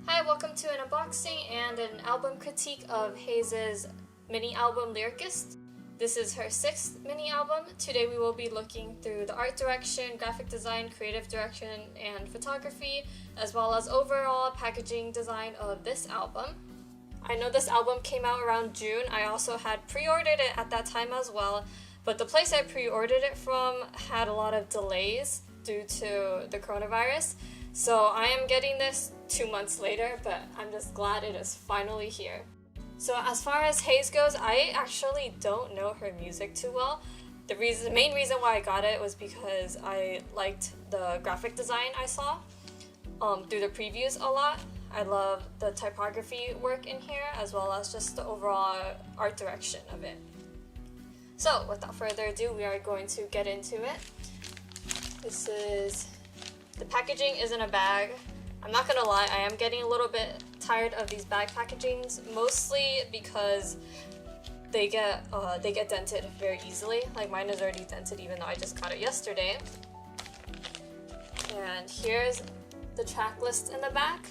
Hi, welcome to an unboxing and an album critique of Heize's mini album Lyricist. This is her 6th mini album. Today we will be looking through the art direction, graphic design, creative direction, and photography, as well as overall packaging design of this album. I know this album came out around June. I also had pre-ordered it at that time as well, but the place I pre-ordered it from had a lot of delays due to the coronavirus. So I am getting this 2 months later, but I'm just glad it is finally here. So as far as Heize goes, I actually don't know her music too well. The main reason why I got it was because I liked the graphic design I saw through the previews a lot. I love the typography work in here, as well as just the overall art direction of it. So without further ado, we are going to get into it. The packaging is in a bag. I'm not gonna lie, I am getting a little bit tired of these bag packagings, mostly because they get dented very easily. Like mine is already dented even though I just got it yesterday. And here's the track list in the back.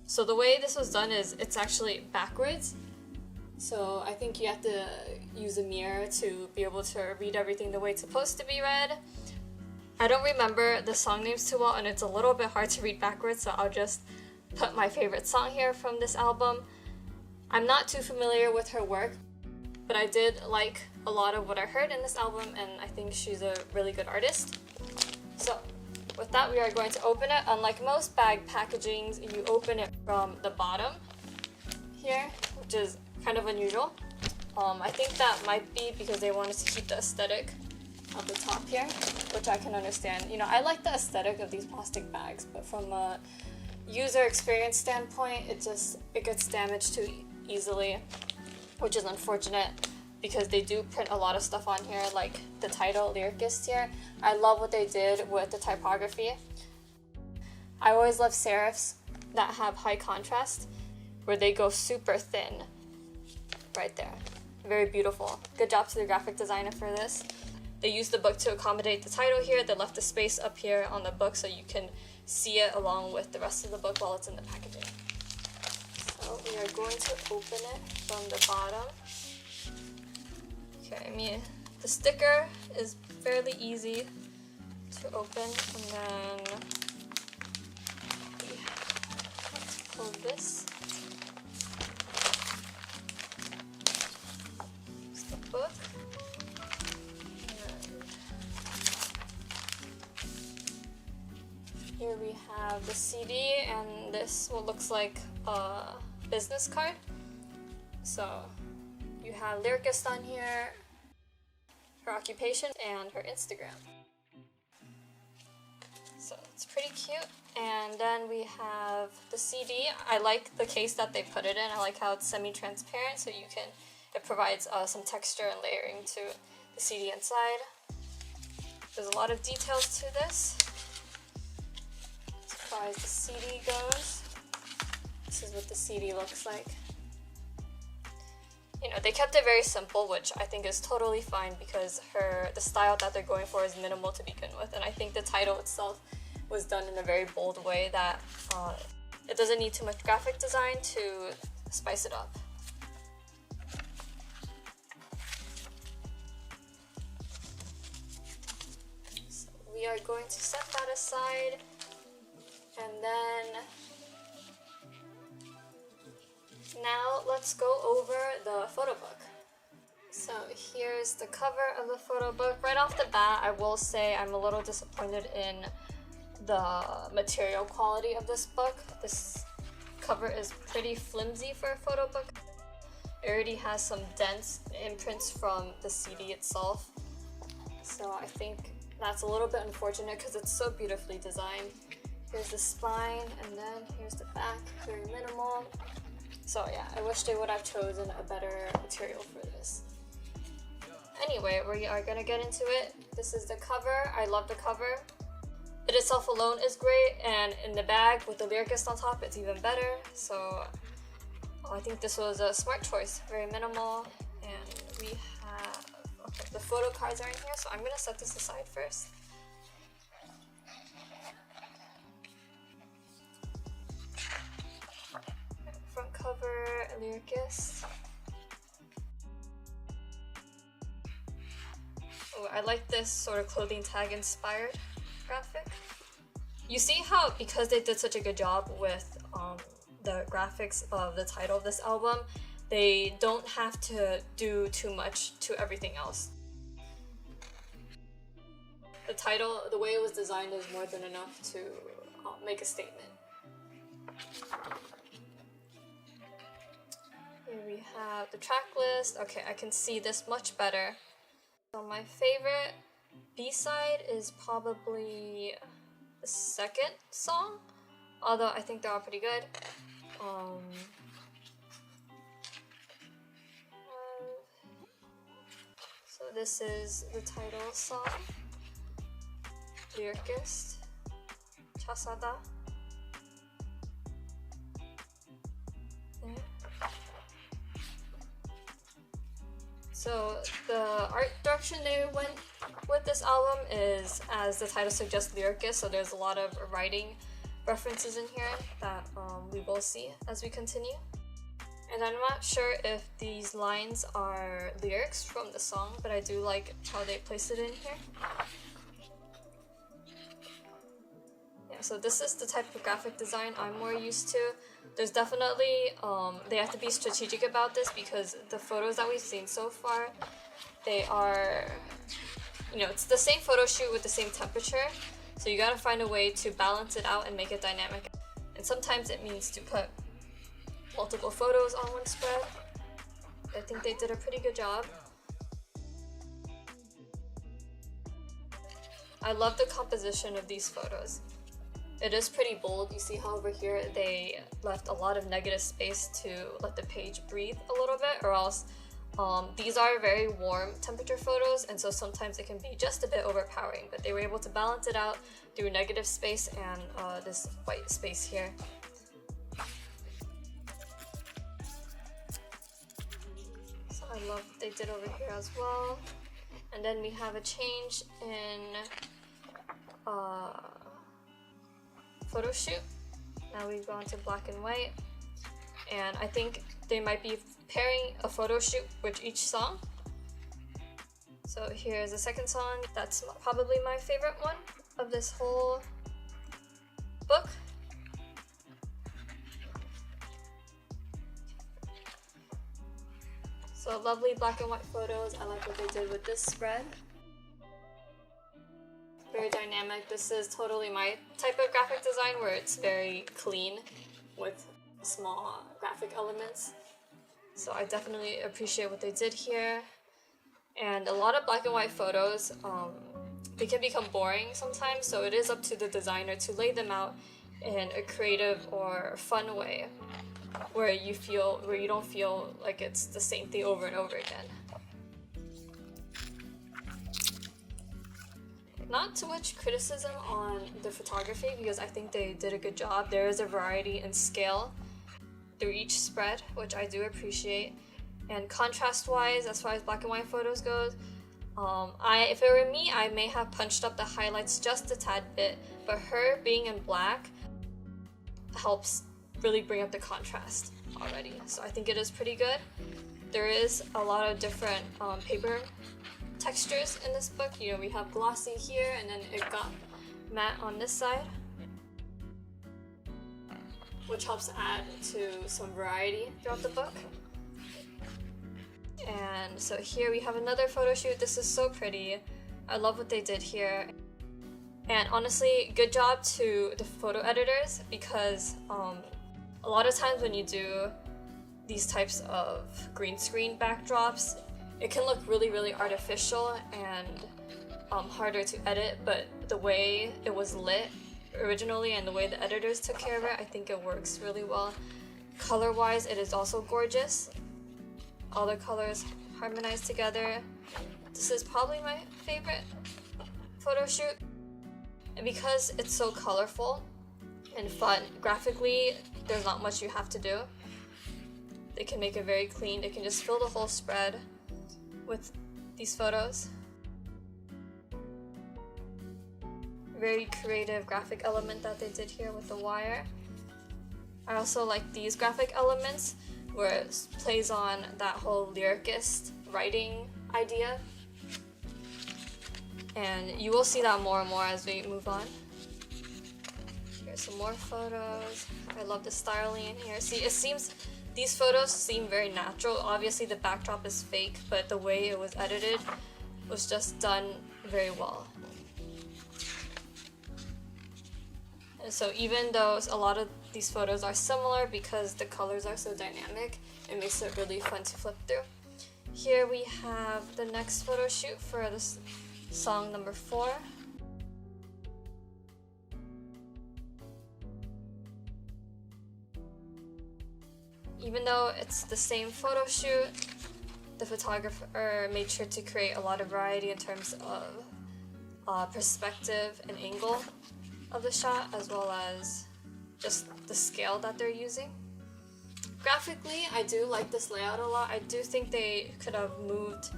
So the way this was done is it's actually backwards. So I think you have to use a mirror to be able to read everything the way it's supposed to be read. I don't remember the song names too well, and it's a little bit hard to read backwards, so I'll just put my favorite song here from this album. I'm not too familiar with her work, but I did like a lot of what I heard in this album, and I think she's a really good artist. So with that, we are going to open it. Unlike most bag packagings, you open it from the bottom here, which is kind of unusual. I think that might be because they wanted to keep the aesthetic at the top here, which I can understand. You know, I like the aesthetic of these plastic bags, but from a user experience standpoint, it gets damaged too easily, which is unfortunate because they do print a lot of stuff on here, like the title, Lyricist here. I love what they did with the typography. I always love serifs that have high contrast, where they go super thin right there. Very beautiful. Good job to the graphic designer for this. They used the book to accommodate the title here. They left a space up here on the book so you can see it along with the rest of the book while it's in the packaging. So we are going to open it from the bottom. Okay, I mean, the sticker is fairly easy to open, and then let's pull this. It's the book. Here we have the CD, and this what looks like a business card. So you have Lyricist on here, her occupation, and her Instagram. So it's pretty cute. And then we have the CD. I like the case that they put it in. I like how it's semi-transparent, so it provides some texture and layering to the CD inside. There's a lot of details to this. As far as the CD goes, this is what the CD looks like. You know, they kept it very simple, which I think is totally fine because the style that they're going for is minimal to begin with, and I think the title itself was done in a very bold way that it doesn't need too much graphic design to spice it up. So we are going to set that aside. And then, now let's go over the photo book. So here's the cover of the photo book. Right off the bat, I will say I'm a little disappointed in the material quality of this book. This cover is pretty flimsy for a photo book. It already has some dents, imprints from the CD itself. So I think that's a little bit unfortunate because it's so beautifully designed. Here's the spine, and then here's the back, very minimal. So yeah, I wish they would have chosen a better material for this. Anyway, we are gonna get into it. This is the cover. I love the cover. It itself alone is great, and in the bag with the Lyricist on top, it's even better. So I think this was a smart choice, very minimal. And we have, okay, the photo cards are in here, so I'm gonna set this aside first. cover, Lyricist. Oh, I like this sort of clothing tag inspired graphic. You see how, because they did such a good job with the graphics of the title of this album, they don't have to do too much to everything else. The title, the way it was designed, is more than enough to make a statement. Here we have the track list. Okay, I can see this much better. So my favorite B-side is probably the second song, although I think they're all pretty good. So this is the title song, Lyricist, Chasada. So the art direction they went with this album is, as the title suggests, Lyricist, so there's a lot of writing references in here that we will see as we continue. And I'm not sure if these lines are lyrics from the song, but I do like how they place it in here. Yeah, so this is the type of graphic design I'm more used to. There's definitely, they have to be strategic about this, because the photos that we've seen so far, they are, you know, it's the same photo shoot with the same temperature, so you gotta find a way to balance it out and make it dynamic. And sometimes it means to put multiple photos on one spread. I think they did a pretty good job. I love the composition of these photos. It is pretty bold. You see how over here they left a lot of negative space to let the page breathe a little bit, or else these are very warm temperature photos, and so sometimes it can be just a bit overpowering, but they were able to balance it out through negative space and this white space here. So I love what they did over here as well. And then we have a change in photo shoot. Now we've gone to black and white, and I think they might be pairing a photo shoot with each song. So here's the second song. That's probably my favorite one of this whole book. So lovely black and white photos. I like what they did with this spread. Very dynamic. This is totally my type of graphic design, where it's very clean with small graphic elements. So I definitely appreciate what they did here. And a lot of black and white photos, they can become boring sometimes, so it is up to the designer to lay them out in a creative or fun way, where you don't feel like it's the same thing over and over again. Not too much criticism on the photography, because I think they did a good job. There is a variety in scale through each spread, which I do appreciate. And contrast-wise, as far as black and white photos goes, if it were me, I may have punched up the highlights just a tad bit, but her being in black helps really bring up the contrast already. So I think it is pretty good. There is a lot of different paper textures in this book. You know, we have glossy here, and then it got matte on this side, which helps add to some variety throughout the book. And so here we have another photo shoot. This is so pretty. I love what they did here. And honestly, good job to the photo editors, because a lot of times when you do these types of green screen backdrops, it can look really, really artificial and harder to edit, but the way it was lit originally and the way the editors took care of it, I think it works really well. Color-wise, it is also gorgeous. All the colors harmonized together. This is probably my favorite photo shoot. And because it's so colorful and fun, graphically, there's not much you have to do. They can make it very clean. They can just fill the whole spread with these photos. Very creative graphic element that they did here with the wire. I also like these graphic elements where it plays on that whole lyricist writing idea. And you will see that more and more as we move on. Here's some more photos. I love the styling in here. See, these photos seem very natural. Obviously the backdrop is fake, but the way it was edited was just done very well. And so even though a lot of these photos are similar, because the colors are so dynamic, it makes it really fun to flip through. Here we have the next photo shoot for this song number 4. Even though it's the same photo shoot, the photographer made sure to create a lot of variety in terms of perspective and angle of the shot, as well as just the scale that they're using. Graphically, I do like this layout a lot. I do think they could have moved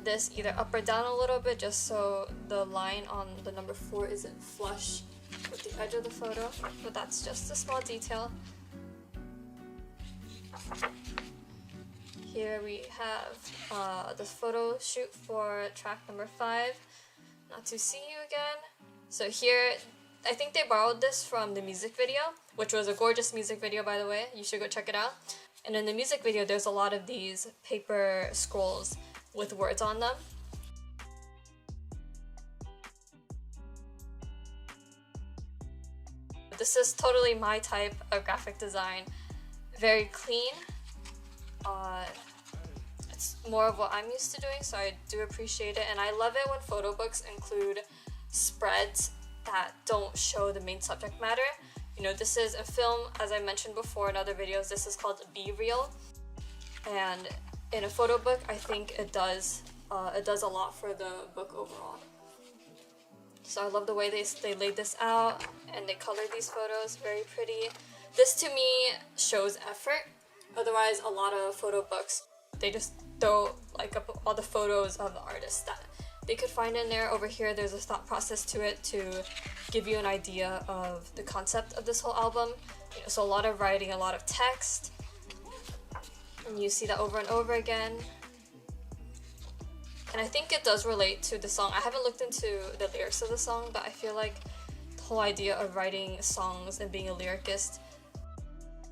this either up or down a little bit, just so the line on the number 4 isn't flush with the edge of the photo, but that's just a small detail. Here we have the photo shoot for track number 5, Not to See You Again. So here, I think they borrowed this from the music video, which was a gorgeous music video, by the way. You should go check it out. And in the music video, there's a lot of these paper scrolls with words on them. This is totally my type of graphic design. Very clean. It's more of what I'm used to doing, so I do appreciate it. And I love it when photo books include spreads that don't show the main subject matter. You know, this is a film, as I mentioned before in other videos, this is called Be Real. And in a photo book, I think it does a lot for the book overall. So I love the way they laid this out and they colored these photos, very pretty. This to me shows effort. Otherwise, a lot of photo books, they just throw like up all the photos of the artist that they could find in there. Over here, there's a thought process to it to give you an idea of the concept of this whole album. You know, so a lot of writing, a lot of text, and you see that over and over again. And I think it does relate to the song. I haven't looked into the lyrics of the song, but I feel like the whole idea of writing songs and being a lyricist,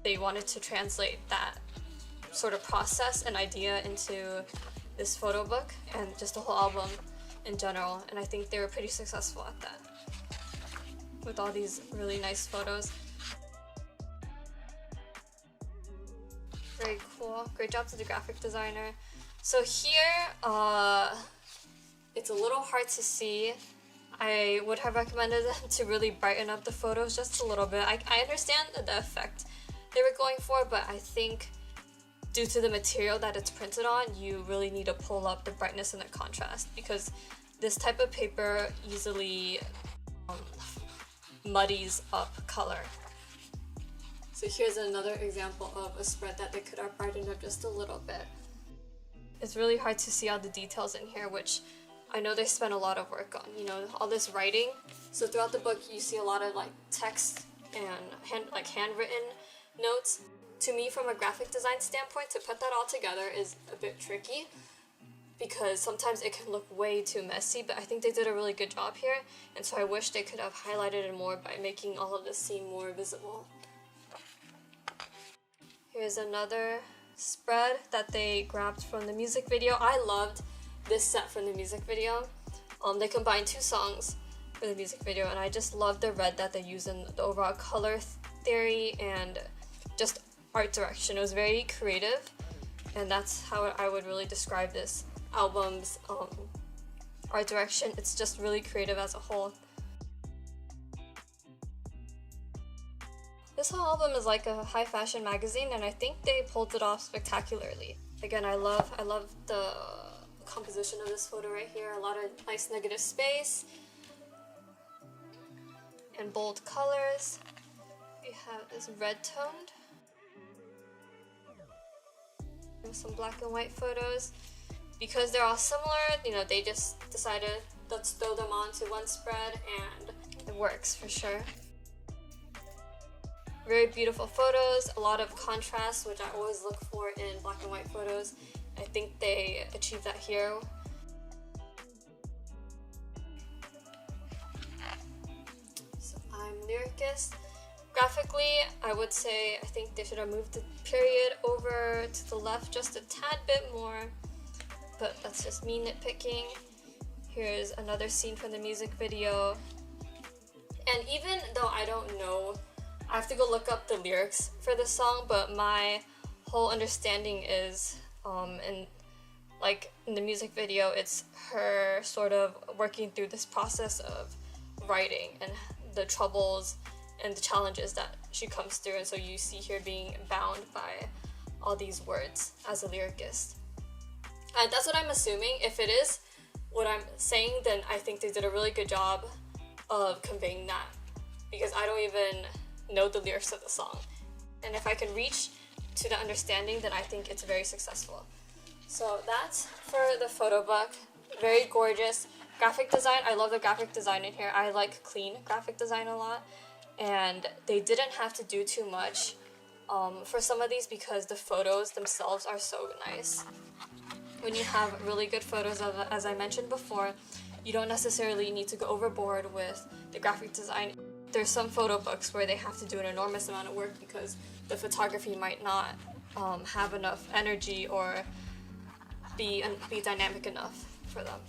they wanted to translate that sort of process and idea into this photo book and just the whole album in general. And I think they were pretty successful at that with all these really nice photos. Very cool. Great job to the graphic designer. So here, it's a little hard to see. I would have recommended them to really brighten up the photos just a little bit. I understand the effect they were going for, but I think due to the material that it's printed on, you really need to pull up the brightness and the contrast, because this type of paper easily muddies up color. So here's another example of a spread that they could have brightened up just a little bit. It's really hard to see all the details in here, which I know they spent a lot of work on, you know, all this writing. So throughout the book, you see a lot of like text and handwritten notes. To me, from a graphic design standpoint, to put that all together is a bit tricky because sometimes it can look way too messy, but I think they did a really good job here, and so I wish they could have highlighted it more by making all of this seem more visible. Here's another spread that they grabbed from the music video. I loved this set from the music video. They combined 2 songs for the music video, and I just love the red that they use in the overall color theory and just art direction. It was very creative, and that's how I would really describe this album's art direction. It's just really creative as a whole. This whole album is like a high fashion magazine, and I think they pulled it off spectacularly. Again, I love the composition of this photo right here. A lot of nice negative space and bold colors. We have this red toned. And some black and white photos. Because they're all similar, you know, they just decided, let's throw them onto one spread, and it works for sure. Very beautiful photos, a lot of contrast, which I always look for in black and white photos. I think they achieved that here. So I'm Lyricist. Graphically, I would say I think they should have moved the period over to the left just a tad bit more, but that's just me nitpicking. Here's another scene from the music video. And even though I don't know, I have to go look up the lyrics for this song, but my whole understanding is, in the music video, it's her sort of working through this process of writing and the troubles and the challenges that she comes through, and so you see her being bound by all these words as a lyricist. And that's what I'm assuming. If it is what I'm saying, then I think they did a really good job of conveying that, because I don't even know the lyrics of the song. And if I can reach to the understanding, then I think it's very successful. So that's for the photo book. Very gorgeous. Graphic design, I love the graphic design in here. I like clean graphic design a lot. And they didn't have to do too much for some of these because the photos themselves are so nice. When you have really good photos of, as I mentioned before, you don't necessarily need to go overboard with the graphic design. There's some photo books where they have to do an enormous amount of work because the photography might not have enough energy or be dynamic enough for them.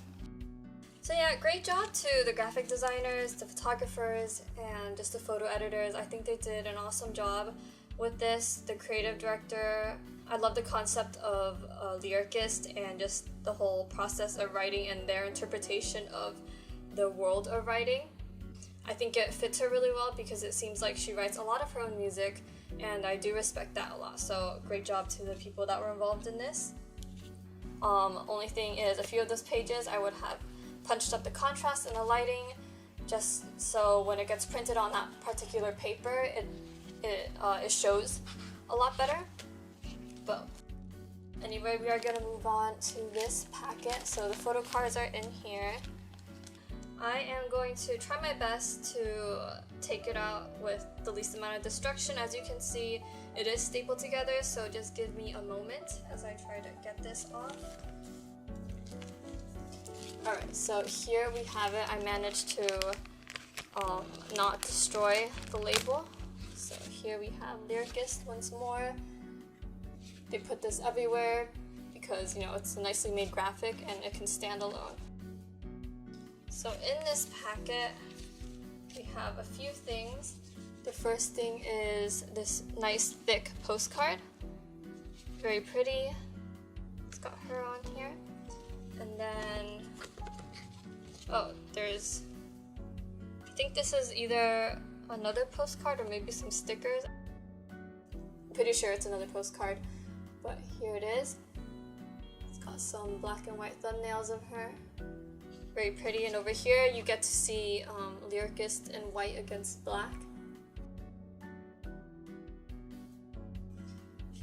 So yeah, great job to the graphic designers, the photographers, and just the photo editors. I think they did an awesome job with this. The creative director, I love the concept of a lyricist and just the whole process of writing and their interpretation of the world of writing. I think it fits her really well because it seems like she writes a lot of her own music, and I do respect that a lot. So great job to the people that were involved in this. Only thing is, a few of those pages I would have punched up the contrast and the lighting, just so when it gets printed on that particular paper, it shows a lot better. But anyway, we are gonna move on to this packet. So the photo cards are in here. I am going to try my best to take it out with the least amount of destruction. As you can see, it is stapled together, so just give me a moment as I try to get this off. Alright, so here we have it. I managed to not destroy the label. So here we have Lyricist once more. They put this everywhere because, you know, it's a nicely made graphic and it can stand alone. So in this packet, we have a few things. The first thing is this nice thick postcard. Very pretty. It's got her on here. And then, oh, there's, I think this is either another postcard or maybe some stickers. I'm pretty sure it's another postcard, but here it is. It's got some black and white thumbnails of her. Very pretty, and over here you get to see Lyricist in white against black.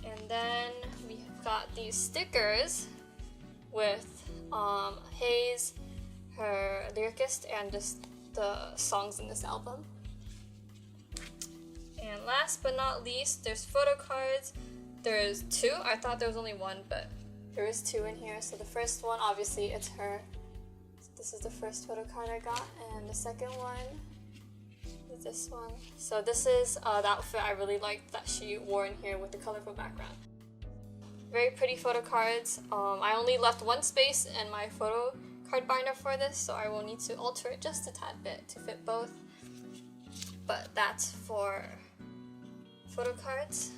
And then we've got these stickers with Heize, her Lyricist, and just the songs in this album. And last but not least, there's photo cards. There's two. I thought there was only one, but there is two in here. So the first one, obviously, it's her. This is the first photo card I got, and the second one is this one. So this is the outfit I really liked that she wore in here with the colorful background. Very pretty photo cards. I only left one space in my photo card binder for this, so I will need to alter it just a tad bit to fit both. But that's for photo cards.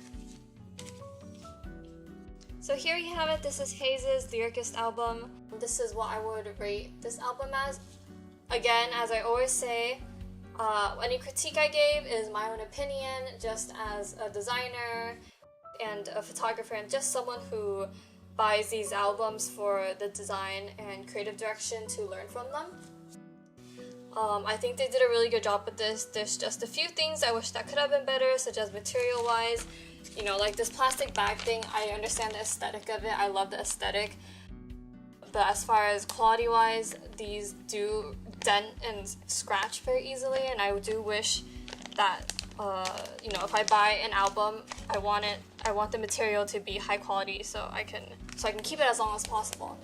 So here you have it. This is Heize's Lyricist album. This is what I would rate this album as. Again, as I always say, any critique I gave is my own opinion, just as a designer and a photographer and just someone who buys these albums for the design and creative direction to learn from them. I think they did a really good job with this. There's just a few things I wish that could have been better, such as material-wise. You know, like this plastic bag thing, I understand the aesthetic of it. I love the aesthetic. But as far as quality-wise, these do dent and scratch very easily, and I do wish that you know, if I buy an album, I want the material to be high quality so I can keep it as long as possible.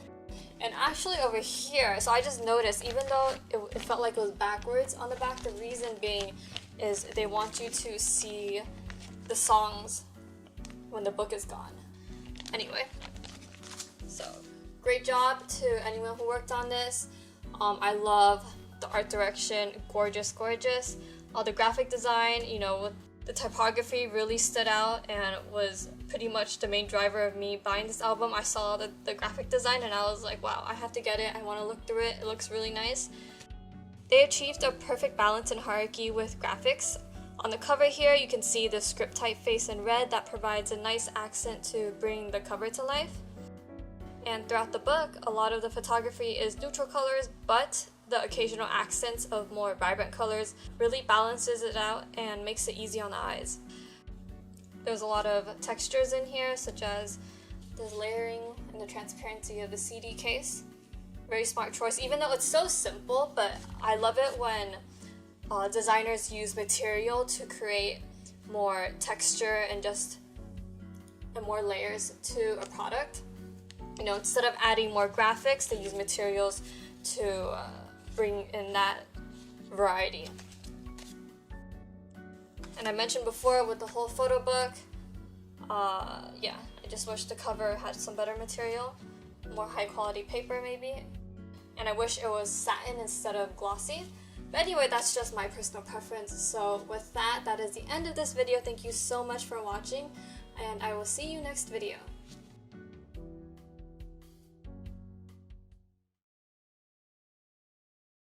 And actually over here, so I just noticed, even though it felt like it was backwards on the back, the reason being is they want you to see the songs when the book is gone. Anyway, so great job to anyone who worked on this. I love the art direction, gorgeous, gorgeous. All the graphic design, you know, the typography really stood out and was pretty much the main driver of me buying this album. I saw the graphic design and I was like, wow, I have to get it. I want to look through it. It looks really nice. They achieved a perfect balance and hierarchy with graphics. On the cover here, you can see the script typeface in red that provides a nice accent to bring the cover to life. And throughout the book, a lot of the photography is neutral colors, but the occasional accents of more vibrant colors really balances it out and makes it easy on the eyes. There's a lot of textures in here, such as the layering and the transparency of the CD case. Very smart choice, even though it's so simple, but I love it when designers use material to create more texture and more layers to a product. You know, instead of adding more graphics, they use materials to bring in that variety. And I mentioned before with the whole photo book, yeah, I just wish the cover had some better material, more high quality paper maybe, and I wish it was satin instead of glossy. But anyway, that's just my personal preference. So with that, that is the end of this video. Thank you so much for watching, and I will see you next video.